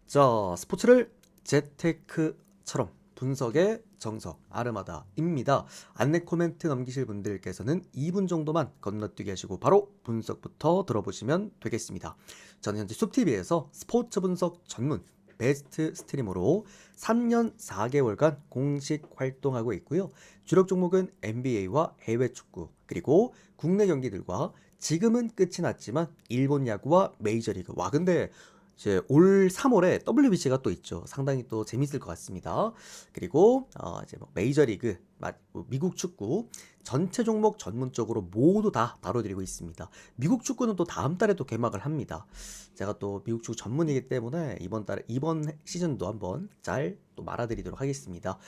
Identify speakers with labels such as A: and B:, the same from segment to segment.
A: 자, 스포츠를 재테크처럼 분석의 정석 아르마다입니다. 안내 코멘트 넘기실 분들께서는 2분 정도만 건너뛰게 하시고 바로 분석부터 들어보시면 되겠습니다. 저는 현재 숲TV에서 스포츠 분석 전문 베스트 스트리머로 3년 4개월간 공식 활동하고 있고요. 주력 종목은 NBA와 해외 축구, 그리고 국내 경기들과 지금은 끝이 났지만 일본 야구와 메이저리그. 와, 근데 이제 올 3월에 WBC가 또 있죠. 상당히 또 재밌을 것 같습니다. 그리고 이제 뭐 메이저리그, 미국 축구 전체 종목 전문적으로 모두 다 다뤄드리고 있습니다. 미국 축구는 또 다음 달에 또 개막을 합니다. 제가 또 미국 축구 전문이기 때문에 이번 시즌도 한번 잘 또 말아드리도록 하겠습니다.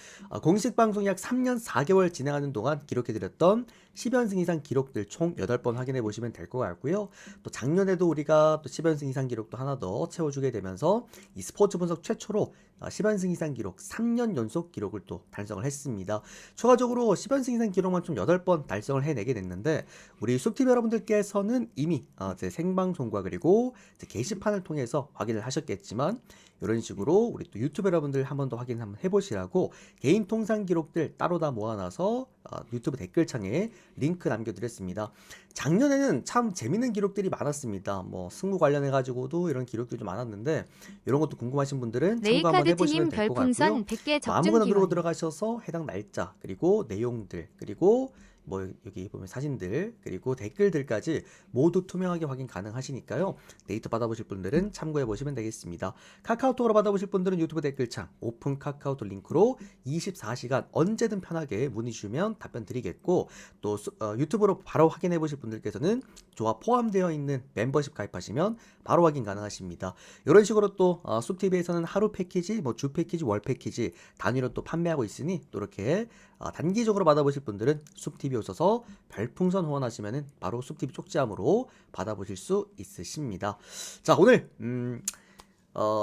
A: 공식 방송 약 3년 4개월 진행하는 동안 기록해드렸던 10연승 이상 기록들 총 8번 확인해 보시면 될 것 같고요. 또 작년에도 우리가 또 10연승 이상 기록도 하나 더 채워주게 되면서 이 스포츠 분석 최초로 10연승 이상 기록 3년 연속 기록을 또 달성을 했습니다. 추가적으로 10연승 이상 기록만 좀 8번 달성을 해내게 됐는데, 우리 숲TV 여러분들께서는 이미 제 생방송과 그리고 제 게시판을 통해서 확인을 하셨겠지만, 이런 식으로 우리 또 유튜브 여러분들 한 번 더 확인 한번 해보시라고 개인 통산 기록들 따로 다 모아놔서 유튜브 댓글창에 링크 남겨드렸습니다. 작년에는 참 재밌는 기록들이 많았습니다. 뭐 승부 관련해가지고도 이런 기록들이 좀 많았는데, 이런 것도 궁금하신 분들은 참고 한번 해보시면
B: 네이카드트님
A: 될 것 같고요.
B: 별풍선 100개
A: 뭐
B: 적중
A: 아무거나 누르고
B: 기원.
A: 들어가셔서 해당 날짜, 그리고 내용들, 그리고 뭐 여기 보면 사진들, 그리고 댓글들까지 모두 투명하게 확인 가능하시니까요. 데이터 받아보실 분들은 참고해 보시면 되겠습니다. 카카오톡으로 받아보실 분들은 유튜브 댓글창 오픈 카카오톡 링크로 24시간 언제든 편하게 문의 주시면 답변 드리겠고, 또 유튜브로 바로 확인해 보실 분들께서는 조합 포함되어 있는 멤버십 가입하시면 바로 확인 가능하십니다. 이런 식으로 또 숲TV에서는 하루 패키지, 뭐 주 패키지, 월 패키지 단위로 또 판매하고 있으니, 또 이렇게 단기적으로 받아보실 분들은 숲TV 오셔서 별풍선 후원하시면은 바로 숲TV 쪽지함으로 받아보실 수 있으십니다. 자, 오늘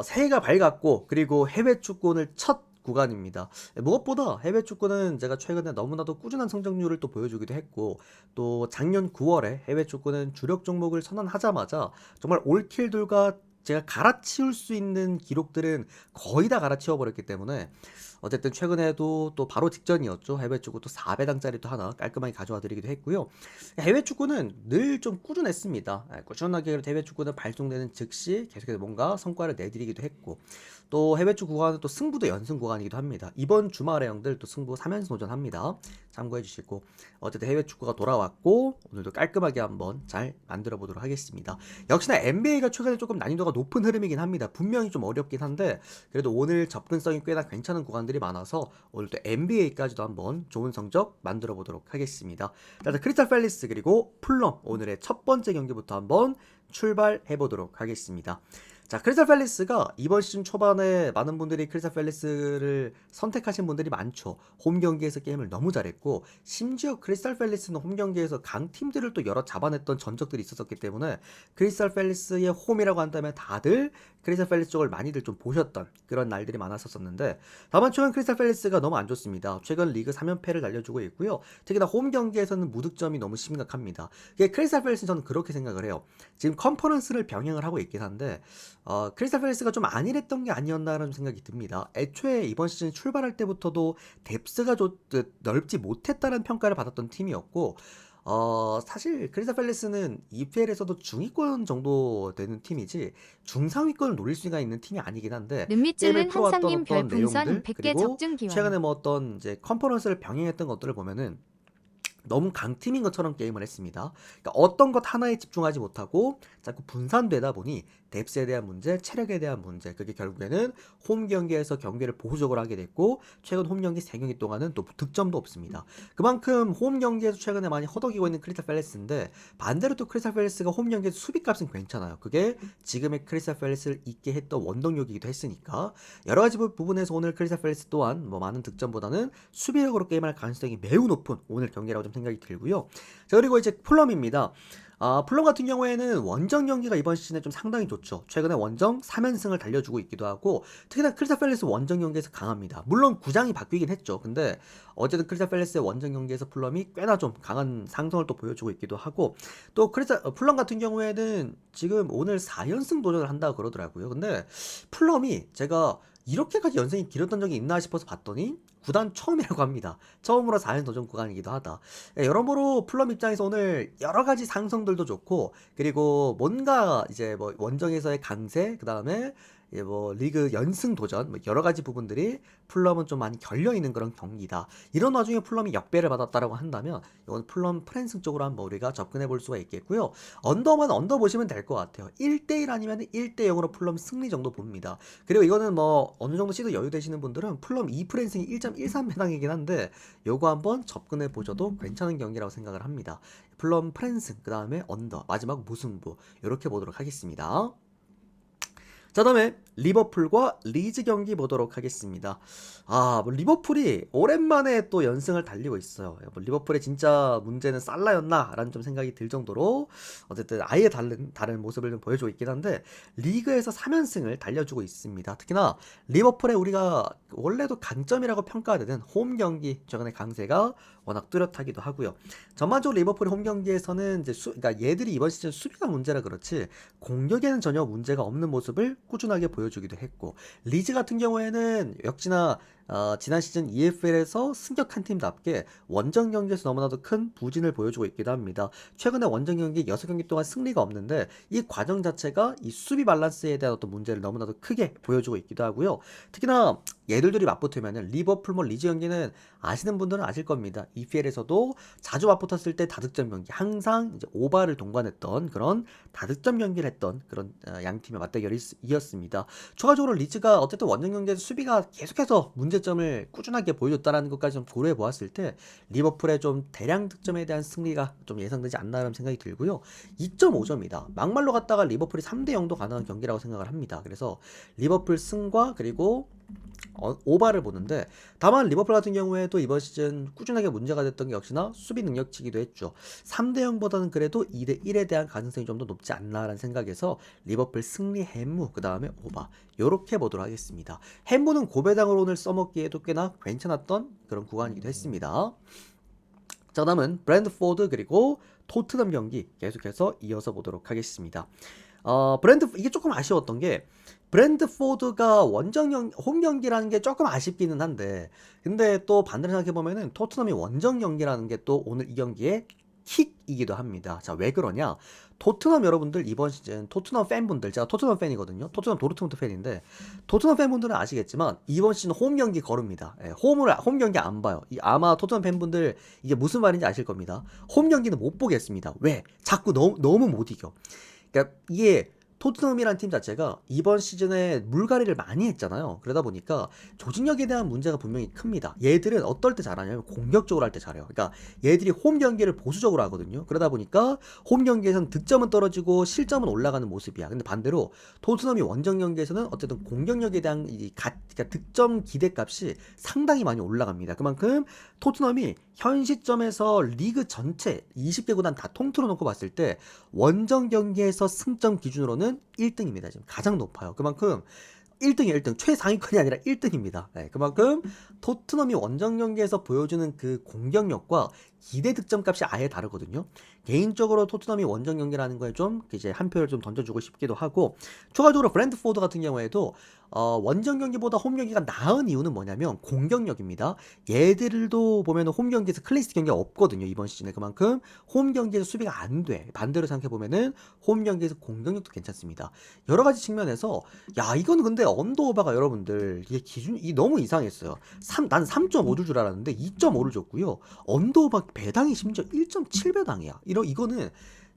A: 새해가 밝았고, 그리고 해외 축구 오늘 첫 구간입니다. 무엇보다 해외 축구는 제가 최근에 너무나도 꾸준한 성장률을 또 보여주기도 했고, 또 작년 9월에 해외 축구는 주력 종목을 선언하자마자 정말 올킬들과 제가 갈아치울 수 있는 기록들은 거의 다 갈아치워 버렸기 때문에, 어쨌든 최근에도 또 바로 직전이었죠. 해외 축구 또 4배당짜리 또 하나 깔끔하게 가져와 드리기도 했고요. 해외 축구는 늘 좀 꾸준했습니다. 꾸준하게 해외 축구는 발송되는 즉시 계속해서 뭔가 성과를 내드리기도 했고, 또 해외 축구 구간은 또 승부도 연승 구간이기도 합니다. 이번 주말에 형들 또 승부 3연승 도전합니다. 참고해 주시고, 어쨌든 해외 축구가 돌아왔고 오늘도 깔끔하게 한번 잘 만들어 보도록 하겠습니다. 역시나 NBA가 최근에 조금 난이도가 높은 흐름이긴 합니다. 분명히 좀 어렵긴 한데, 그래도 오늘 접근성이 꽤나 괜찮은 구간들이 많아서 오늘도 NBA까지도 한번 좋은 성적 만들어 보도록 하겠습니다. 자, 크리스탈 팰리스 그리고 풀럼 오늘의 첫 번째 경기부터 한번 출발해 보도록 하겠습니다. 자, 크리스탈 팰리스가 이번 시즌 초반에 많은 분들이 크리스탈 팰리스를 선택하신 분들이 많죠. 홈 경기에서 게임을 너무 잘했고, 심지어 크리스탈 팰리스는 홈 경기에서 강팀들을 또 여러 잡아냈던 전적들이 있었기 때문에 크리스탈 팰리스의 홈이라고 한다면 다들 크리스탈 팰리스 쪽을 많이들 좀 보셨던 그런 날들이 많았었는데, 다만 최근 크리스탈 팰리스가 너무 안 좋습니다. 최근 리그 3연패를 날려주고 있고요. 특히나 홈 경기에서는 무득점이 너무 심각합니다. 크리스탈 팰리스는 저는 그렇게 생각을 해요. 지금 컨퍼런스를 병행을 하고 있긴 한데, 크리스탈 팰리스가 좀 안일했던 게 아니었나라는 생각이 듭니다. 애초에 이번 시즌 출발할 때부터도 뎁스가 넓지 못했다는 평가를 받았던 팀이었고, 사실 크리스탈 팰리스는 EPL에서도 중위권 정도 되는 팀이지 중상위권을 노릴 수가 있는 팀이 아니긴 한데, 게임을
B: 눈밑질은
A: 풀어왔던
B: 한상님
A: 어떤
B: 별풍선
A: 내용들,
B: 100개
A: 그리고
B: 적중 기원.
A: 최근에 뭐 어떤 이제 컨퍼런스를 병행했던 것들을 보면은 너무 강팀인 것처럼 게임을 했습니다. 그러니까 어떤 것 하나에 집중하지 못하고 자꾸 분산되다 보니 뎁스에 대한 문제, 체력에 대한 문제, 그게 결국에는 홈 경기에서 경기를 보수적으로 하게 됐고, 최근 홈 경기 3경기 동안은 또 득점도 없습니다. 그만큼 홈 경기에서 최근에 많이 허덕이고 있는 크리스탈 팰리스인데, 반대로 또 크리스탈 팰리스가 홈 경기에서 수비값은 괜찮아요. 그게 지금의 크리스탈 팰리스를 있게 했던 원동력이기도 했으니까, 여러 가지 부분에서 오늘 크리스탈 팰리스 또한 뭐 많은 득점보다는 수비력으로 게임할 가능성이 매우 높은 오늘 경기라고 좀 생각이 들고요. 자, 그리고 이제 풀럼입니다. 플럼 같은 경우에는 원정 경기가 이번 시즌에 좀 상당히 좋죠. 최근에 원정 3연승을 달려주고 있기도 하고 특히나 크리스탈 팰리스 원정 경기에서 강합니다. 물론 구장이 바뀌긴 했죠. 근데 어쨌든 크리스탈 팰리스의 원정 경기에서 플럼이 꽤나 좀 강한 상승을 또 보여주고 있기도 하고 또 플럼 같은 경우에는 지금 오늘 4연승 도전을 한다고 그러더라고요. 근데 플럼이 제가 이렇게까지 연승이 길었던 적이 있나 싶어서 봤더니 구단 처음이라고 합니다. 처음으로 4연 도전 구간이기도 하다. 여러모로 플럼 입장에서 오늘 여러 가지 상승들도 좋고 그리고 뭔가 이제 뭐 원정에서의 강세 그다음에 뭐 리그 연승 도전 뭐 여러 가지 부분들이 플럼은 좀 많이 결려 있는 그런 경기다. 이런 와중에 플럼이 역배를 받았다라고 한다면 이건 플럼 프랜승 쪽으로 한번 우리가 접근해 볼 수가 있겠고요. 언더만 언더 보시면 될 것 같아요. 1대1 아니면 1대0으로 플럼 승리 정도 봅니다. 그리고 이거는 뭐 어느 정도 시드 여유 되시는 분들은 플럼 2프랜승이 1.13 해당이긴 한데 요거 한번 접근해 보셔도 괜찮은 경기라고 생각을 합니다. 플럼 프랜승 그 다음에 언더 마지막 무승부 이렇게 보도록 하겠습니다. 자, 다음에 리버풀과 리즈 경기 보도록 하겠습니다. 뭐 리버풀이 오랜만에 또 연승을 달리고 있어요. 뭐 리버풀의 진짜 문제는 살라였나? 라는 좀 생각이 들 정도로 어쨌든 아예 다른 모습을 좀 보여주고 있긴 한데 리그에서 3연승을 달려주고 있습니다. 특히나 리버풀의 우리가 원래도 강점이라고 평가되는 홈 경기 최근에 강세가 워낙 뚜렷하기도 하고요. 전반적으로 리버풀의 홈 경기에서는 이제 그러니까 얘들이 이번 시즌 수비가 문제라 그렇지 공격에는 전혀 문제가 없는 모습을 꾸준하게 보여주기도 했고 리즈 같은 경우에는 역시나 지난 시즌 EFL에서 승격한 팀답게 원정 경기에서 너무나도 큰 부진을 보여주고 있기도 합니다. 최근에 원정 경기 6경기 동안 승리가 없는데 이 과정 자체가 이 수비 밸런스에 대한 어떤 문제를 너무나도 크게 보여주고 있기도 하고요. 특히나 얘들들이 맞붙으면 리버풀 뭐 리즈 경기는 아시는 분들은 아실 겁니다. EPL에서도 자주 맞붙었을 때 다득점 경기 항상 이제 오바를 동반했던 그런 다득점 경기를 했던 그런 양 팀의 맞대결이었습니다. 추가적으로 리즈가 어쨌든 원정 경기에서 수비가 계속해서 문제점을 꾸준하게 보여줬다는 것까지 좀 고려해 보았을 때 리버풀의 좀 대량 득점에 대한 승리가 좀 예상되지 않나라는 생각이 들고요. 2.5점이다. 막말로 갔다가 리버풀이 3대0도 가능한 경기라고 생각을 합니다. 그래서 리버풀 승과 그리고 오바를 보는데 다만 리버풀 같은 경우에도 이번 시즌 꾸준하게 문제가 됐던 게 역시나 수비 능력치기도 했죠. 3대0보다는 그래도 2대1에 대한 가능성이 좀 더 높지 않나라는 생각에서 리버풀 승리 햄무 그 다음에 오바 요렇게 보도록 하겠습니다. 햄무는 고배당으로 오늘 써먹기에도 꽤나 괜찮았던 그런 구간이기도 했습니다. 자, 다음은 브랜드포드 그리고 토트넘 경기 계속해서 이어서 보도록 하겠습니다. 이게 조금 아쉬웠던 게 브랜드포드가 홈 경기라는 게 조금 아쉽기는 한데 근데 또 반대로 생각해보면은 토트넘이 원정 경기라는 게 또 오늘 이 경기의 킥이기도 합니다. 자, 왜 그러냐? 토트넘 여러분들 이번 시즌 토트넘 팬분들 제가 토트넘 팬이거든요. 토트넘 도르트문트 팬인데 토트넘 팬분들은 아시겠지만 이번 시즌 홈 경기 거릅니다. 홈 경기 안 봐요. 아마 토트넘 팬분들 이게 무슨 말인지 아실 겁니다. 홈 경기는 못 보겠습니다. 왜? 자꾸 너무 못 이겨. 그러니까 이게 토트넘이란 팀 자체가 이번 시즌에 물갈이를 많이 했잖아요. 그러다 보니까 조직력에 대한 문제가 분명히 큽니다. 얘들은 어떨 때 잘하냐면 공격적으로 할 때 잘해요. 그러니까 얘들이 홈 경기를 보수적으로 하거든요. 그러다 보니까 홈 경기에서는 득점은 떨어지고 실점은 올라가는 모습이야. 근데 반대로 토트넘이 원정 경기에서는 어쨌든 공격력에 대한 그러니까 득점 기대값이 상당히 많이 올라갑니다. 그만큼 토트넘이 현 시점에서 리그 전체 20개 구단 다 통틀어 놓고 봤을 때 원정 경기에서 승점 기준으로는 1등입니다. 지금 가장 높아요. 그만큼 1등이 1등, 최상위권이 아니라 1등입니다. 그만큼 토트넘이 원정 경기에서 보여주는 그 공격력과 기대 득점 값이 아예 다르거든요. 개인적으로 토트넘이 원정 경기라는 거에 좀 이제 한 표를 좀 던져주고 싶기도 하고 추가적으로 브랜드포드 같은 경우에도 원정 경기보다 홈 경기가 나은 이유는 뭐냐면 공격력입니다. 얘들도 보면 홈 경기에서 클래스 경기가 없거든요. 이번 시즌에 그만큼 홈 경기에서 수비가 안 돼. 반대로 생각해보면은 홈 경기에서 공격력도 괜찮습니다. 여러 가지 측면에서 이건 근데 언더오바가 여러분들 이게 너무 이상했어요. 난 3.5줄 줄 알았는데 2.5를 줬고요. 언더오바 배당이 심지어 1.7배당이야. 이거는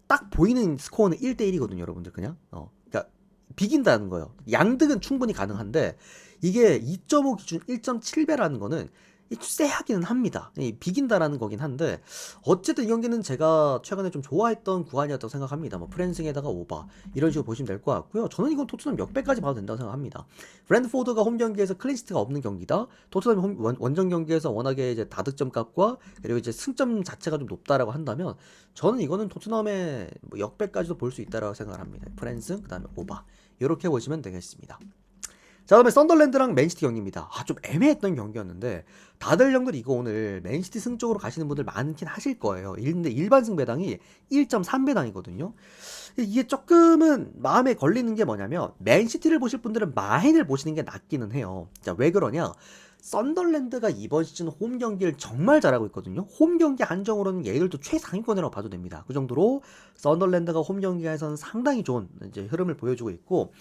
A: 딱 보이는 스코어는 1대1이거든요, 여러분들. 그냥 그러니까 비긴다는 거예요. 양득은 충분히 가능한데 이게 2.5 기준 1.7배라는 거는 쎄하기는 합니다. 비긴다라는 거긴 한데 어쨌든 이 경기는 제가 최근에 좀 좋아했던 구간이었다고 생각합니다. 뭐 프랜승에다가 오바 이런 식으로 보시면 될 것 같고요. 저는 이건 토트넘 역배까지 봐도 된다고 생각합니다. 브랜드포드가 홈 경기에서 클린시트가 없는 경기다. 토트넘 원정 경기에서 워낙에 이제 다득점 값과 그리고 이제 승점 자체가 좀 높다라고 한다면 저는 이거는 토트넘의 뭐 역배까지도 볼 수 있다라고 생각을 합니다. 프랜승 그다음에 오바 이렇게 보시면 되겠습니다. 자, 그다음에 썬더랜드랑 맨시티 경기입니다. 좀 애매했던 경기였는데 다들 형들 이거 오늘 맨시티 승 쪽으로 가시는 분들 많긴 하실 거예요. 근데 일반 승배당이 1.3배당이거든요. 이게 조금은 마음에 걸리는 게 뭐냐면 맨시티를 보실 분들은 마인을 보시는 게 낫기는 해요. 자, 왜 그러냐? 썬더랜드가 이번 시즌 홈 경기를 정말 잘하고 있거든요. 홈 경기 한정으로는 얘들도 최상위권이라고 봐도 됩니다. 그 정도로 썬더랜드가 홈 경기에서는 상당히 좋은 이제 흐름을 보여주고 있고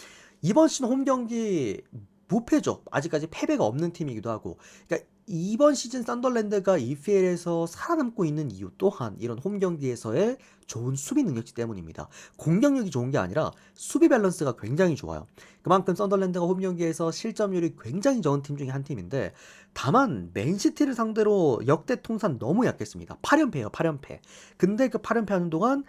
A: 이번 시즌 홈 경기 무패죠. 아직까지 패배가 없는 팀이기도 하고. 그러니까 이번 시즌 썬더랜드가 EPL에서 살아남고 있는 이유 또한 이런 홈 경기에서의 좋은 수비 능력치 때문입니다. 공격력이 좋은 게 아니라 수비 밸런스가 굉장히 좋아요. 그만큼 썬더랜드가 홈 경기에서 실점률이 굉장히 적은 팀 중에 한 팀인데 다만 맨시티를 상대로 역대 통산 너무 약했습니다. 8연패예요. 8연패. 근데 그 8연패 하는 동안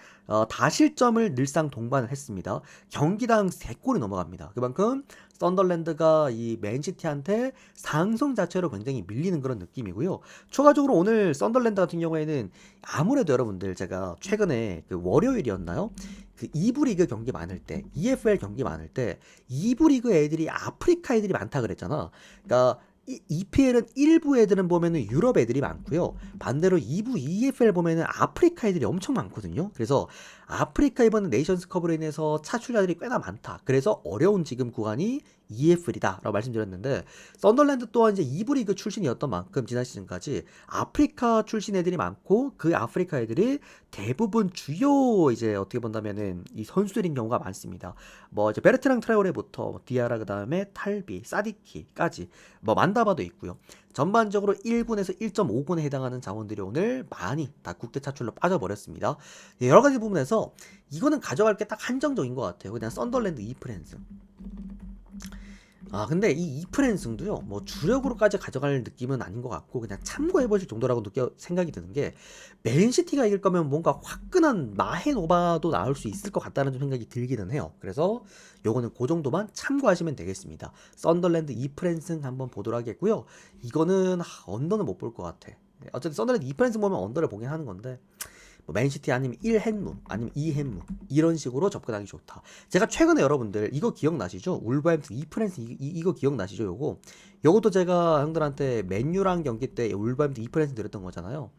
A: 다실점을 늘상 동반을 했습니다. 경기당 3골이 넘어갑니다. 그만큼 썬더랜드가 이 맨시티한테 상성 자체로 굉장히 밀리는 그런 느낌이고요. 추가적으로 오늘 썬더랜드 같은 경우에는 아무래도 여러분들 제가 최근에 그 월요일이었나요? 그 2부 리그 경기 많을 때, EFL 경기 많을 때 2부 리그 애들이 아프리카 애들이 많다 그랬잖아. 그러니까 EPL은 1부 애들은 보면은 유럽 애들이 많고요. 반대로 2부 EFL 보면은 아프리카 애들이 엄청 많거든요. 그래서 아프리카 이번 네이션스컵으로 인해서 차출자들이 꽤나 많다. 그래서 어려운 지금 구간이 EFL이다 라고 말씀드렸는데 썬더랜드 또한 이제 2부 리그 출신이었던 만큼 지난 시즌까지 아프리카 출신 애들이 많고 그 아프리카 애들이 대부분 주요 이제 어떻게 본다면은 이 선수들인 경우가 많습니다. 뭐 이제 베르트랑 트라오레부터 디아라 그다음에 탈비, 사디키까지 뭐 만다바도 있고요. 전반적으로 1군에서 1.5군에 해당하는 자원들이 오늘 많이 다 국대 차출로 빠져버렸습니다. 여러 가지 부분에서 이거는 가져갈 게 딱 한정적인 것 같아요. 그냥 썬더랜드 이프랜스. 근데 이 이프랜승도요, 뭐 주력으로까지 가져갈 느낌은 아닌 것 같고, 그냥 참고해보실 정도라고 생각이 드는 게, 맨시티가 이길 거면 뭔가 화끈한 마헨오바도 나올 수 있을 것 같다는 좀 생각이 들기는 해요. 그래서 요거는 그 정도만 참고하시면 되겠습니다. 썬더랜드 이프랜승 한번 보도록 하겠고요. 이거는 언더는 못 볼 것 같아. 어쨌든 썬더랜드 이프랜승 보면 언더를 보긴 하는 건데, 뭐 맨시티 아니면 1헨무 아니면 2헨무 이런 식으로 접근하기 좋다. 제가 최근에 여러분들 이거 기억나시죠? 울버햄튼 이프랜스 이거 기억나시죠? 요것도 제가 형들한테 맨유랑 경기 때 울버햄튼 이프랜스 드렸던 거잖아요.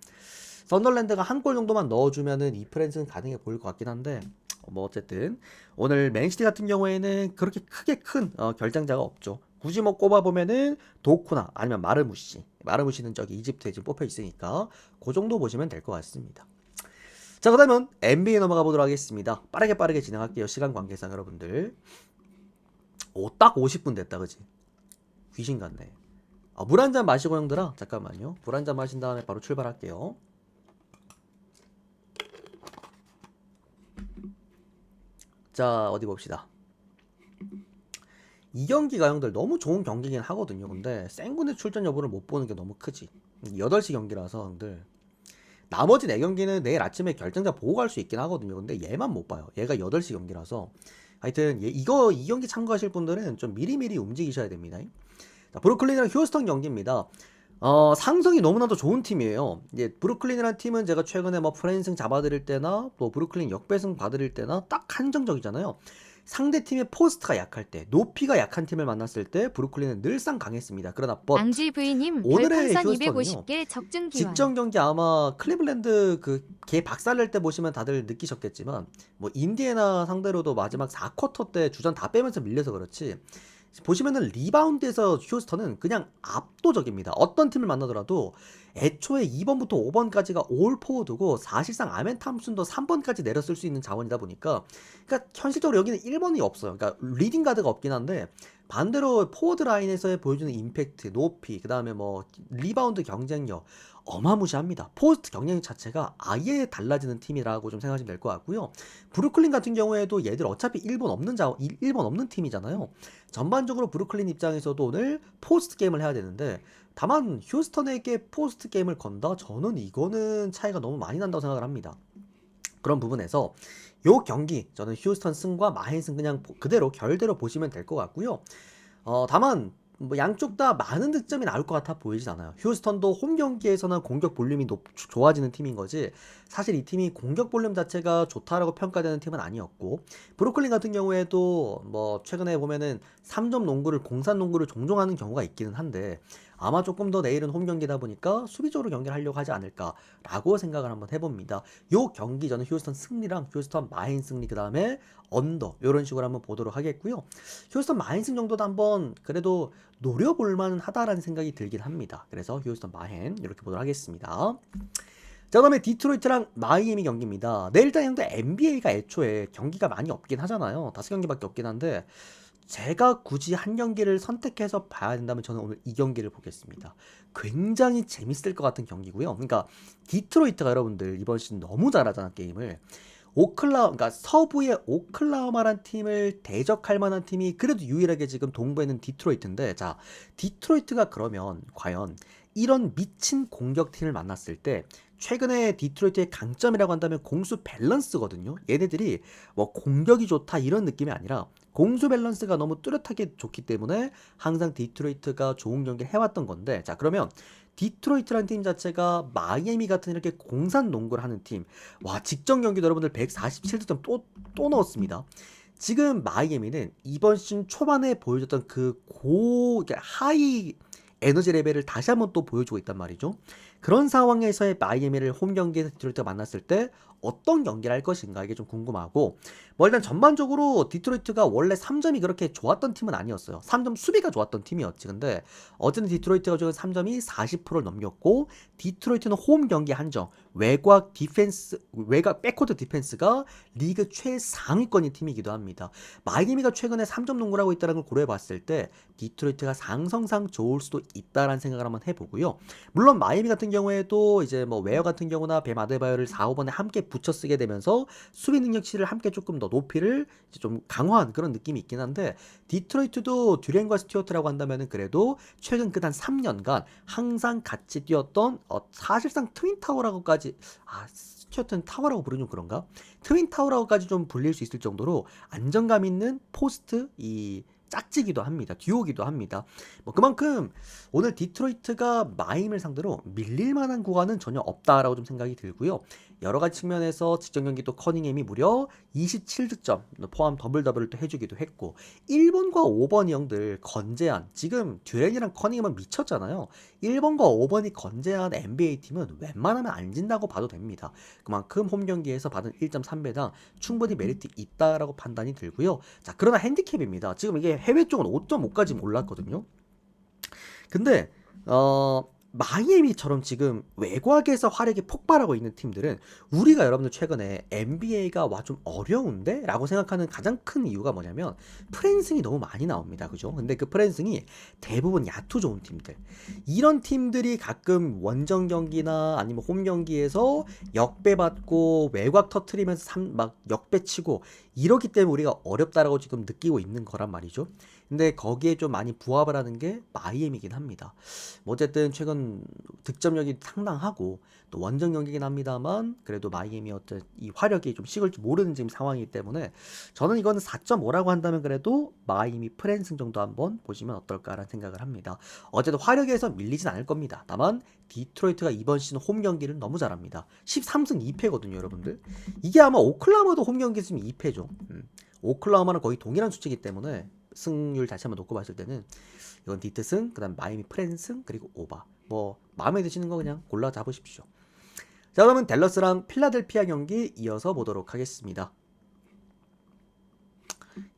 A: 썬더랜드가 한 골 정도만 넣어주면은 이프랜스는 가능해 보일 것 같긴 한데 뭐 어쨌든 오늘 맨시티 같은 경우에는 그렇게 크게 큰 결장자가 없죠. 굳이 뭐 꼽아보면은 도쿠나 아니면 마르무시는 저기 이집트에 지금 뽑혀 있으니까 그 정도 보시면 될 것 같습니다. 자, 그다음은 NBA 넘어가 보도록 하겠습니다. 빠르게 진행할게요. 시간 관계상 여러분들. 딱 50분 됐다, 그지? 귀신 같네. 물 한 잔 마시고 형들아. 잠깐만요. 물 한 잔 마신 다음에 바로 출발할게요. 자, 어디 봅시다. 이 경기가 형들 너무 좋은 경기긴 하거든요. 근데 생군의 출전 여부를 못 보는 게 너무 크지. 8시 경기라서 형들. 나머지 4경기는 내일 아침에 결정자 보고 갈 수 있긴 하거든요. 근데 얘만 못 봐요. 얘가 8시 경기라서. 하여튼 이 경기 참고하실 분들은 좀 미리미리 움직이셔야 됩니다. 자, 브루클린이랑 휴스턴 경기입니다. 상성이 너무나도 좋은 팀이에요. 이제 브루클린이라는 팀은 제가 최근에 뭐 프랜승 잡아드릴 때나 또 브루클린 역배승 봐드릴 때나 딱 한정적이잖아요. 상대팀의 포스트가 약할 때, 높이가 약한 팀을 만났을 때 브루클린은 늘상 강했습니다. 그러나
B: 앙지 V님
A: 오늘의
B: 별풍선
A: 휴스턴은요.
B: 250개 적중 기원.
A: 직전 경기 아마 클리블랜드 걔 박살낼 때 보시면 다들 느끼셨겠지만 뭐 인디애나 상대로도 마지막 4쿼터 때 주전 다 빼면서 밀려서 그렇지 보시면은 리바운드에서 휴스턴은 그냥 압도적입니다. 어떤 팀을 만나더라도 애초에 2번부터 5번까지가 올 포워드고 사실상 아멘 탐슨도 3번까지 내렸을 수 있는 자원이다 보니까 그러니까 현실적으로 여기는 1번이 없어요. 그러니까 리딩 가드가 없긴 한데 반대로 포워드 라인에서의 보여주는 임팩트, 높이, 그 다음에 뭐 리바운드 경쟁력 어마무시합니다. 포스트 경쟁력 자체가 아예 달라지는 팀이라고 좀 생각하시면 될 것 같고요. 브루클린 같은 경우에도 얘들 어차피 1번 없는 팀이잖아요. 전반적으로 브루클린 입장에서도 오늘 포스트 게임을 해야 되는데, 다만 휴스턴에게 포스트 게임을 건다? 저는 이거는 차이가 너무 많이 난다고 생각을 합니다. 그런 부분에서 요 경기 저는 휴스턴 승과 마힌 승 그냥 그대로 결대로 보시면 될 것 같고요. 다만 뭐 양쪽 다 많은 득점이 나올 것 같아 보이진 않아요. 휴스턴도 홈 경기에서는 공격 볼륨이 좋아지는 팀인 거지, 사실 이 팀이 공격 볼륨 자체가 좋다라고 평가되는 팀은 아니었고, 브루클린 같은 경우에도 뭐 최근에 보면은 3점 농구를 공산 농구를 종종 하는 경우가 있기는 한데, 아마 조금 더 내일은 홈 경기다 보니까 수비적으로 경기를 하려고 하지 않을까라고 생각을 한번 해봅니다. 요 경기 저는 휴스턴 승리랑 휴스턴 마인 승리, 그 다음에 언더 이런 식으로 한번 보도록 하겠고요. 휴스턴 마인 승 정도도 한번 그래도 노려볼 만은 하다라는 생각이 들긴 합니다. 그래서 휴스턴 마인 이렇게 보도록 하겠습니다. 자, 그다음에 디트로이트랑 마이애미 경기입니다. 네, 일단 형들 NBA가 애초에 경기가 많이 없긴 하잖아요. 5경기밖에 없긴 한데, 제가 굳이 한 경기를 선택해서 봐야 된다면 저는 오늘 이 경기를 보겠습니다. 굉장히 재밌을 것 같은 경기고요. 그러니까 디트로이트가 여러분들 이번 시즌 너무 잘하잖아, 게임을. 그러니까 서부의 오클라호마란 팀을 대적할 만한 팀이 그래도 유일하게 지금 동부에는 디트로이트인데, 자, 디트로이트가 그러면 과연 이런 미친 공격팀을 만났을 때 최근에 디트로이트의 강점이라고 한다면 공수 밸런스거든요. 얘네들이 뭐 공격이 좋다 이런 느낌이 아니라 공수 밸런스가 너무 뚜렷하게 좋기 때문에 항상 디트로이트가 좋은 경기를 해왔던 건데, 자, 그러면 디트로이트라는 팀 자체가 마이애미 같은 이렇게 공산 농구를 하는 팀, 와, 직전 경기도 여러분들 147득점 또 넣었습니다. 지금 마이애미는 이번 시즌 초반에 보여줬던 하이 에너지 레벨을 다시 한번 또 보여주고 있단 말이죠. 그런 상황에서의 마이애미를 홈 경기에서 디트로이트가 만났을 때 어떤 경기를 할 것인가, 이게 좀 궁금하고, 뭐 일단 전반적으로 디트로이트가 원래 3점이 그렇게 좋았던 팀은 아니었어요. 3점 수비가 좋았던 팀이었지. 근데 어쨌든 디트로이트가 지금 3점이 40%를 넘겼고, 디트로이트는 홈 경기 한정, 외곽 백코트 디펜스가 리그 최상위권인 팀이기도 합니다. 마이애미가 최근에 3점 농구를 하고 있다는 걸 고려해 봤을 때 디트로이트가 상성상 좋을 수도 있다라는 생각을 한번 해보고요. 물론 마이애미 같은 경우에도 이제 뭐 웨어 같은 경우나 뱀 아데바요를 4, 5번에 함께 붙여 쓰게 되면서 수비 능력치를 함께 조금 더 높이를 이제 좀 강화한 그런 느낌이 있긴 한데, 디트로이트도 듀렌과 스튜어트라고 한다면은 그래도 최근 그 단 3년간 항상 같이 뛰었던 사실상 트윈타워라고까지, 스튜어트는 타워라고 부르면 좀 그런가? 트윈타워라고까지 좀 불릴 수 있을 정도로 안정감 있는 포스트 짝지기도 합니다. 듀오기도 합니다. 뭐 그만큼 오늘 디트로이트가 마임을 상대로 밀릴 만한 구간은 전혀 없다라고 좀 생각이 들고요. 여러 가지 측면에서 직전 경기 또 커닝햄이 무려 27득점 포함 더블 또 해주기도 했고, 1번과 5번이 형들 건재한, 지금 듀렌이랑 커닝햄은 미쳤잖아요. 1번과 5번이 건재한 NBA 팀은 웬만하면 안 진다고 봐도 됩니다. 그만큼 홈 경기에서 받은 1.3배당 충분히 메리트 있다라고 판단이 들고요. 자, 그러나 핸디캡입니다. 지금 이게 해외 쪽은 5.5까지 올랐거든요. 근데 마이애미처럼 지금 외곽에서 화력이 폭발하고 있는 팀들은 우리가 여러분들 최근에 NBA가 와 좀 어려운데? 라고 생각하는 가장 큰 이유가 뭐냐면 프랜승이 너무 많이 나옵니다. 그죠? 근데 그 프랜승이 대부분 야투 좋은 팀들, 이런 팀들이 가끔 원정 경기나 아니면 홈 경기에서 역배받고 외곽 터트리면서 막 역배치고 이러기 때문에 우리가 어렵다라고 지금 느끼고 있는 거란 말이죠. 근데 거기에 좀 많이 부합을 하는 게 마이애미긴 합니다. 뭐 어쨌든 최근 득점력이 상당하고 또 원정 경기긴 합니다만, 그래도 마이애미 어떤 이 화력이 좀 식을 줄 모르는 지금 상황이기 때문에 저는 이거는 4.5라고 한다면 그래도 마이애미 프랜승 정도 한번 보시면 어떨까라는 생각을 합니다. 어쨌든 화력에서 밀리진 않을 겁니다. 다만 디트로이트가 이번 시즌 홈 경기를 너무 잘합니다. 13승 2패거든요, 여러분들. 이게 아마 오클라호마도 홈 경기 지금 2패죠. 오클라호마는 거의 동일한 수치이기 때문에 승률 다시 한번 놓고 봤을 때는 이건 디트승, 그 다음 마이애미 프랜승, 그리고 오바. 뭐 마음에 드시는 거 그냥 골라 잡으십시오. 자, 그러면 댈러스랑 필라델피아 경기 이어서 보도록 하겠습니다.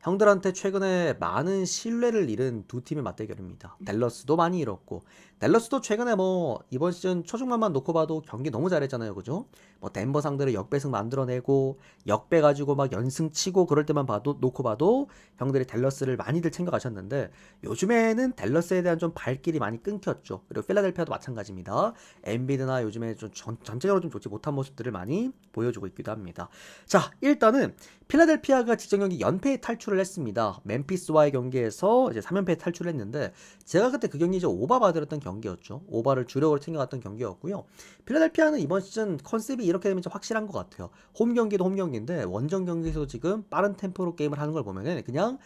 A: 형들한테 최근에 많은 신뢰를 잃은 두 팀의 맞대결입니다. 댈러스도 많이 잃었고, 댈러스도 최근에 뭐 이번 시즌 초중반만 놓고 봐도 경기 너무 잘했잖아요, 그죠? 뭐 덴버 상대로 역배승 만들어내고 역배 가지고 막 연승 치고 그럴 때만 봐도 놓고 봐도 형들이 댈러스를 많이들 챙겨가셨는데 요즘에는 댈러스에 대한 좀 발길이 많이 끊겼죠. 그리고 필라델피아도 마찬가지입니다. 엔비드나 요즘에 좀 전체적으로 좀 좋지 못한 모습들을 많이 보여주고 있기도 합니다. 자, 일단은 필라델피아가 직전 경기 연패에 탈출을 했습니다. 멤피스와의 경기에서 이제 3연패에 탈출을 했는데 제가 그때 그 경기 이제 오바 받으렸던 경기였죠. 오바를 주력으로 챙겨갔던 경기였고요. 필라델피아는 이번 시즌 컨셉이 이렇게 되면 좀 확실한 것 같아요. 홈 경기도 홈 경기인데 원정 경기에서 지금 빠른 템포로 게임을 하는 걸 보면은 그냥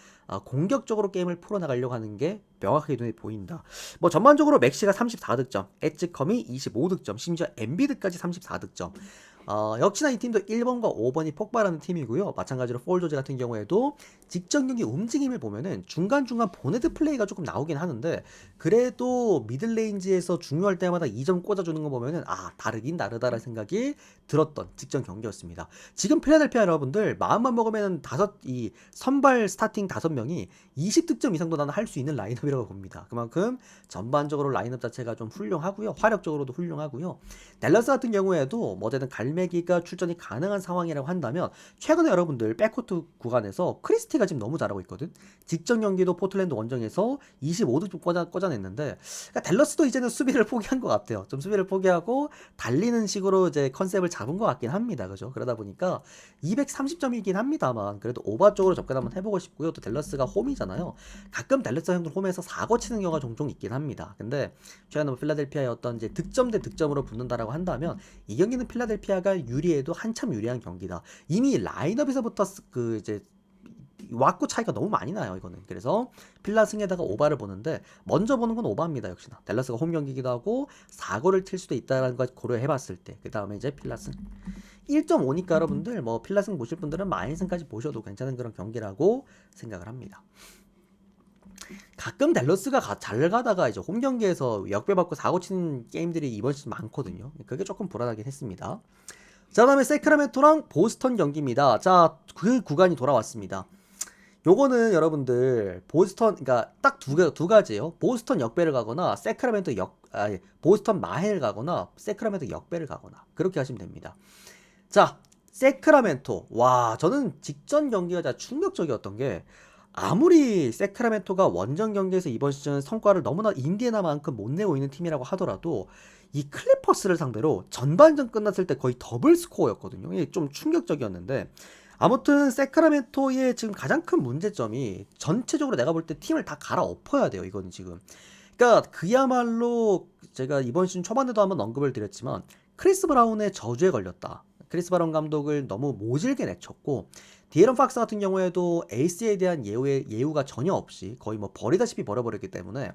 A: 공격적으로 게임을 풀어나가려고 하는 게 명확하게 눈에 보인다. 뭐 전반적으로 맥시가 34득점, 엣지컴이 25득점, 심지어 엔비드까지 34득점. 역시나 이 팀도 1번과 5번이 폭발하는 팀이고요. 마찬가지로 폴조지 같은 경우에도 직전 경기 움직임을 보면은 중간중간 보네드 플레이가 조금 나오긴 하는데 그래도 미들레인지에서 중요할 때마다 2점 꽂아주는 거 보면은 다르긴 다르다라는 생각이 들었던 직전 경기였습니다. 지금 필라델피아 여러분들 마음만 먹으면 이 선발 스타팅 5명이 20득점 이상도 나는 할 수 있는 라인업이라고 봅니다. 그만큼 전반적으로 라인업 자체가 좀 훌륭하고요. 화력적으로도 훌륭하고요. 댈러스 같은 경우에도 뭐 어쨌든 갈매기가 출전이 가능한 상황이라고 한다면 최근에 여러분들 백코트 구간에서 크리스티가 지금 너무 잘하고 있거든. 직전 경기도 포틀랜드 원정에서 25득점 꽂아냈는데 그러니까 댈러스도 이제는 수비를 포기한 것 같아요. 좀 수비를 포기하고 달리는 식으로 이제 컨셉을 잡은 것 같긴 합니다. 그죠? 그러다 보니까 230점이긴 합니다만 그래도 오바 쪽으로 접근 한번 해보고 싶고요. 또 댈러스가 홈이잖아요. 가끔 댈러스 형들 홈에서 사고 치는 경우가 종종 있긴 합니다. 근데 최근에 뭐 필라델피아의 어떤 이제 득점 대 득점으로 붙는다라고 한다면 이 경기는 필라델피아가 유리해도 한참 유리한 경기다. 이미 라인업에서부터 그 이제 왁구 차이가 너무 많이 나요, 이거는. 그래서 필라 승에다가 오바를 보는데 먼저 보는 건 오바입니다, 역시나. 댈러스가 홈 경기기도 하고 사고를 칠 수도 있다는 걸 고려해봤을 때 그 다음에 이제 필라 승 1.5니까 여러분들 뭐 필라 승 보실 분들은 마인승까지 보셔도 괜찮은 그런 경기라고 생각을 합니다. 가끔 댈러스가 잘 가다가 이제 홈 경기에서 역배받고 사고 치는 게임들이 이번 시즌 많거든요. 그게 조금 불안하긴 했습니다. 자, 다음에 세크라멘토랑 보스턴 경기입니다. 자, 그 구간이 돌아왔습니다. 요거는 여러분들 보스턴 그러니까 딱 두 가지예요. 보스턴 역배를 가거나 보스턴 마헬 가거나 세크라멘토 역배를 가거나 그렇게 하시면 됩니다. 자, 세크라멘토. 와, 저는 직전 경기가 진짜 충격적이었던 게 아무리 세크라멘토가 원정 경기에서 이번 시즌 성과를 너무나 인디애나만큼 못 내고 있는 팀이라고 하더라도 이 클리퍼스를 상대로 전반전 끝났을 때 거의 더블 스코어였거든요. 이게 좀 충격적이었는데 아무튼 세크라멘토의 지금 가장 큰 문제점이 전체적으로 내가 볼 때 팀을 다 갈아엎어야 돼요. 이거는 지금. 그러니까 그야말로 제가 이번 시즌 초반에도 한번 언급을 드렸지만 크리스 브라운의 저주에 걸렸다. 크리스 브라운 감독을 너무 모질게 내쳤고 디에런 팍스 같은 경우에도 에이스에 대한 예우가 전혀 없이 거의 뭐 버리다시피 버려버렸기 때문에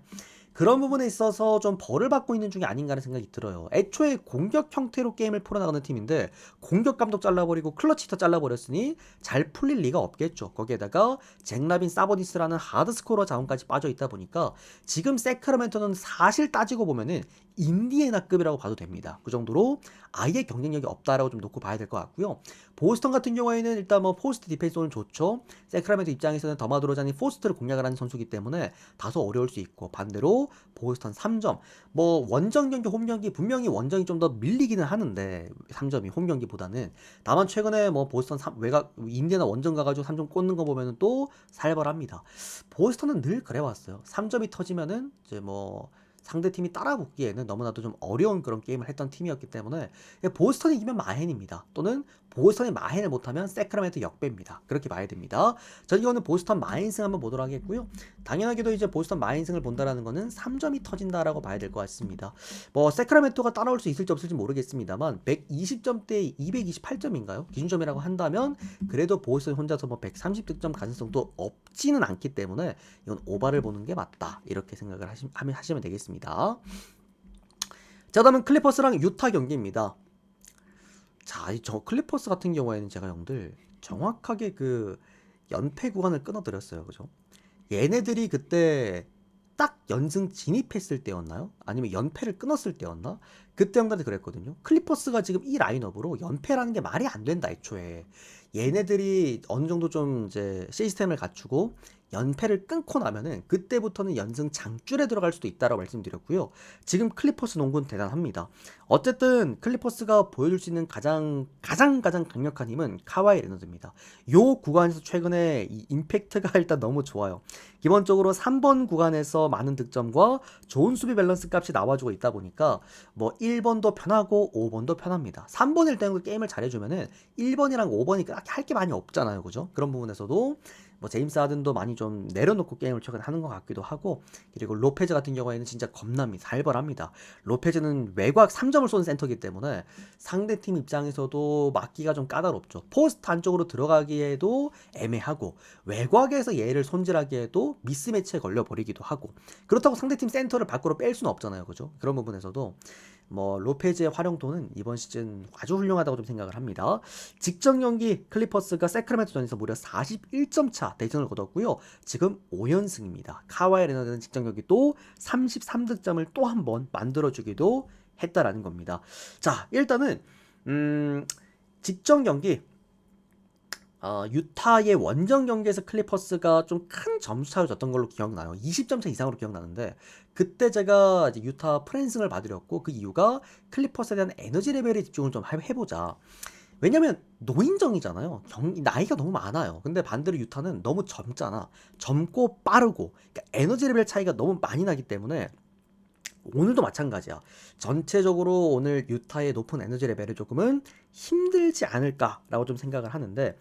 A: 그런 부분에 있어서 좀 벌을 받고 있는 중이 아닌가 하는 생각이 들어요. 애초에 공격 형태로 게임을 풀어나가는 팀인데 공격 감독 잘라버리고 클러치터 잘라버렸으니 잘 풀릴 리가 없겠죠. 거기에다가 잭라빈 사보니스라는 하드스코어 자원까지 빠져있다 보니까 지금 세크라멘토는 사실 따지고 보면은 인디애나급이라고 봐도 됩니다. 그 정도로 아예 경쟁력이 없다라고 좀 놓고 봐야 될 것 같고요. 보스턴 같은 경우에는 일단 뭐 포스트 디펜스 오늘 좋죠. 세크라멘토 입장에서는 더마드로잔이 포스트를 공략을 하는 선수이기 때문에 다소 어려울 수 있고 반대로 보스턴 3점. 뭐 원정 경기 홈 경기 분명히 원정이 좀 더 밀리기는 하는데 3점이 홈 경기보다는 다만 최근에 뭐 보스턴 외곽 인디애나 원정 가가지고 3점 꽂는 거 보면은 또 살벌합니다. 보스턴은 늘 그래왔어요. 3점이 터지면은 이제 뭐 상대팀이 따라붙기에는 너무나도 좀 어려운 그런 게임을 했던 팀이었기 때문에 보스턴이 이기면 마헨입니다. 또는 보스턴이 마헨을 못하면 세크라멘토 역배입니다. 그렇게 봐야 됩니다. 자, 이거는 보스턴 마인승 한번 보도록 하겠고요. 당연하게도 이제 보스턴 마인승을 본다라는 거는 3점이 터진다라고 봐야 될 것 같습니다. 뭐 세크라멘토가 따라올 수 있을지 없을지 모르겠습니다만 120점대 228점인가요? 기준점이라고 한다면 그래도 보스턴 혼자서 뭐 130득점 가능성도 없지는 않기 때문에 이건 오바를 보는 게 맞다. 이렇게 생각을 하시면 되겠습니다. 자, 다음은 클리퍼스랑 유타 경기입니다. 자, 저 클리퍼스 같은 경우에는 제가 형들 정확하게 그 연패 구간을 끊어드렸어요. 그죠? 얘네들이 그때 딱 연승 진입했을 때였나요? 아니면 연패를 끊었을 때였나? 그때 형들한테 그랬거든요. 클리퍼스가 지금 이 라인업으로 연패라는 게 말이 안 된다, 애초에. 얘네들이 어느 정도 좀 이제 시스템을 갖추고 연패를 끊고 나면은 그때부터는 연승 장줄에 들어갈 수도 있다라고 말씀드렸고요. 지금 클리퍼스 농구는 대단합니다. 어쨌든 클리퍼스가 보여줄 수 있는 가장 강력한 힘은 카와이 레너드입니다. 요 구간에서 최근에 이 임팩트가 일단 너무 좋아요. 기본적으로 3번 구간에서 많은 득점과 좋은 수비 밸런스 값이 나와주고 있다 보니까 뭐 1번도 편하고 5번도 편합니다. 3번일 때는 게임을 잘해주면은 1번이랑 5번이 그렇게 할 게 많이 없잖아요. 그죠? 그런 부분에서도 뭐 제임스 하든도 많이 좀 내려놓고 게임을 최근 하는 것 같기도 하고, 그리고 로페즈 같은 경우에는 진짜 겁납니다. 살벌합니다. 로페즈는 외곽 3점을 쏘는 센터이기 때문에 상대팀 입장에서도 막기가 좀 까다롭죠. 포스트 안쪽으로 들어가기에도 애매하고 외곽에서 얘를 손질하기에도 미스매치에 걸려버리기도 하고, 그렇다고 상대팀 센터를 밖으로 뺄 수는 없잖아요. 그죠? 그런 부분에서도 뭐 로페즈의 활용도는 이번 시즌 아주 훌륭하다고 좀 생각을 합니다. 직전 경기 클리퍼스가 세크라멘토전에서 무려 41점 차 대승을 거뒀고요. 지금 5연승입니다. 카와이 레너드는 직전 경기 또 33득점을 또 한 번 만들어주기도 했다라는 겁니다. 자, 일단은 직전 경기 유타의 원정 경기에서 클리퍼스가 좀 큰 점수 차로 졌던 걸로 기억나요. 20점 차 이상으로 기억나는데, 그때 제가 이제 유타 프랜승을 봐드렸고, 그 이유가 클리퍼스에 대한 에너지 레벨에 집중을 좀 해보자. 왜냐면 노인정이잖아요. 나이가 너무 많아요. 근데 반대로 유타는 너무 젊잖아. 젊고 빠르고, 그러니까 에너지 레벨 차이가 너무 많이 나기 때문에 오늘도 마찬가지야. 전체적으로 오늘 유타의 높은 에너지 레벨을 조금은 힘들지 않을까라고 좀 생각을 하는데,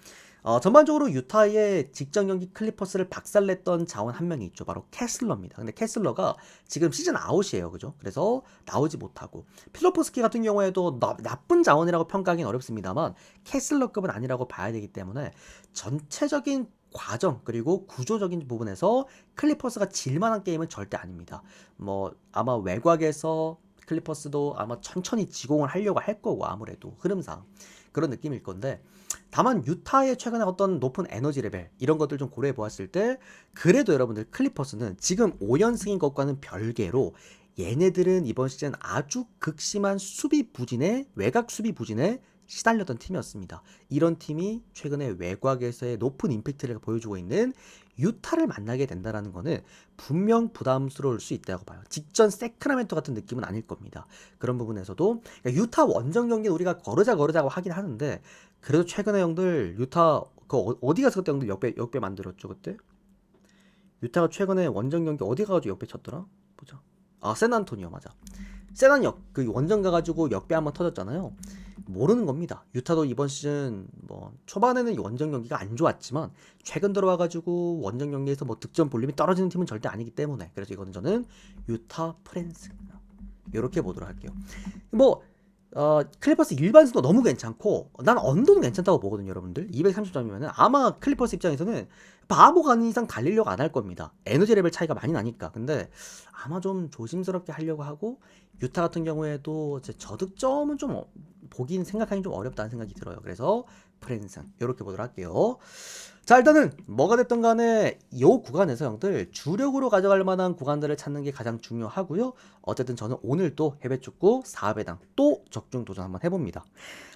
A: 전반적으로 유타의 직전 경기 클리퍼스를 박살냈던 자원 한 명이 있죠. 바로 캐슬러입니다. 근데 캐슬러가 지금 시즌 아웃이에요. 그죠? 그래서 나오지 못하고, 필로포스키 같은 경우에도 나쁜 자원이라고 평가하기는 어렵습니다만 캐슬러급은 아니라고 봐야 되기 때문에 전체적인 과정 그리고 구조적인 부분에서 클리퍼스가 질만한 게임은 절대 아닙니다. 뭐 아마 외곽에서 클리퍼스도 아마 천천히 지공을 하려고 할 거고, 아무래도 흐름상 그런 느낌일 건데, 다만 유타의 최근에 어떤 높은 에너지 레벨 이런 것들 좀 고려해 보았을 때, 그래도 여러분들 클리퍼스는 지금 5연승인 것과는 별개로 얘네들은 이번 시즌 아주 극심한 수비 부진에, 외곽 수비 부진에 시달렸던 팀이었습니다. 이런 팀이 최근에 외곽에서의 높은 임팩트를 보여주고 있는 유타를 만나게 된다는 거는 분명 부담스러울 수 있다고 봐요. 직전 세크라멘토 같은 느낌은 아닐 겁니다. 그런 부분에서도 그러니까 유타 원정 경기는 우리가 거르자고 하긴 하는데, 그래도 최근에 형들 유타 어디 가서 그때 형들 역배 만들었죠 그때? 유타가 최근에 원정 경기 어디 가가지고 역배 쳤더라? 보자. 샌안토니오 맞아. 그 원정 가가지고 역배 한번 터졌잖아요. 모르는 겁니다. 유타도 이번 시즌 뭐 초반에는 원정 경기가 안 좋았지만 최근 들어와가지고 원정 경기에서 뭐 득점 볼륨이 떨어지는 팀은 절대 아니기 때문에, 그래서 이거는 저는 유타 프랜스 이렇게 보도록 할게요. 뭐 클리퍼스 일반승도 너무 괜찮고, 난 언더도 괜찮다고 보거든요. 여러분들 230점이면 아마 클리퍼스 입장에서는 바보가 아닌 이상 달리려고 안 할 겁니다. 에너지 레벨 차이가 많이 나니까. 근데 아마 좀 조심스럽게 하려고 하고, 유타 같은 경우에도 저득점은 좀 생각하기 좀 어렵다는 생각이 들어요. 그래서 프랜승 이렇게 보도록 할게요. 자, 일단은 뭐가 됐든 간에 이 구간에서 형들 주력으로 가져갈 만한 구간들을 찾는 게 가장 중요하고요. 어쨌든 저는 오늘 또 해외축구 4배당 또 적중 도전 한번 해봅니다.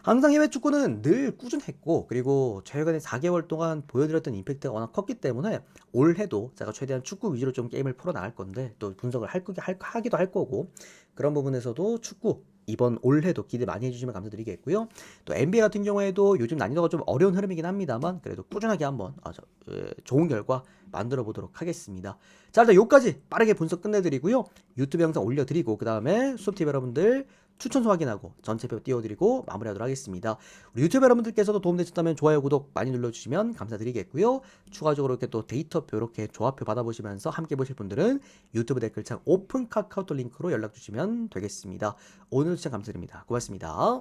A: 항상 해외축구는 늘 꾸준했고, 그리고 최근에 4개월 동안 보여드렸던 임팩트가 워낙 컸기 때문에 올해도 제가 최대한 축구 위주로 좀 게임을 풀어나갈 건데, 또 분석을 하기도 할 거고, 그런 부분에서도 축구 이번 올해도 기대 많이 해주시면 감사드리겠고요. 또 NBA 같은 경우에도 요즘 난이도가 좀 어려운 흐름이긴 합니다만 그래도 꾸준하게 한번 좋은 결과 만들어 보도록 하겠습니다. 자, 일단 여기까지 빠르게 분석 끝내드리고요. 유튜브 영상 올려드리고, 그 다음에 수업TV 여러분들 추천수 확인하고 전체표 띄워드리고 마무리하도록 하겠습니다. 우리 유튜브 여러분들께서도 도움되셨다면 좋아요, 구독 많이 눌러주시면 감사드리겠고요. 추가적으로 이렇게 또 데이터표 이렇게 조합표 받아보시면서 함께 보실 분들은 유튜브 댓글창 오픈 카카오톡 링크로 연락주시면 되겠습니다. 오늘 시청 감사드립니다. 고맙습니다.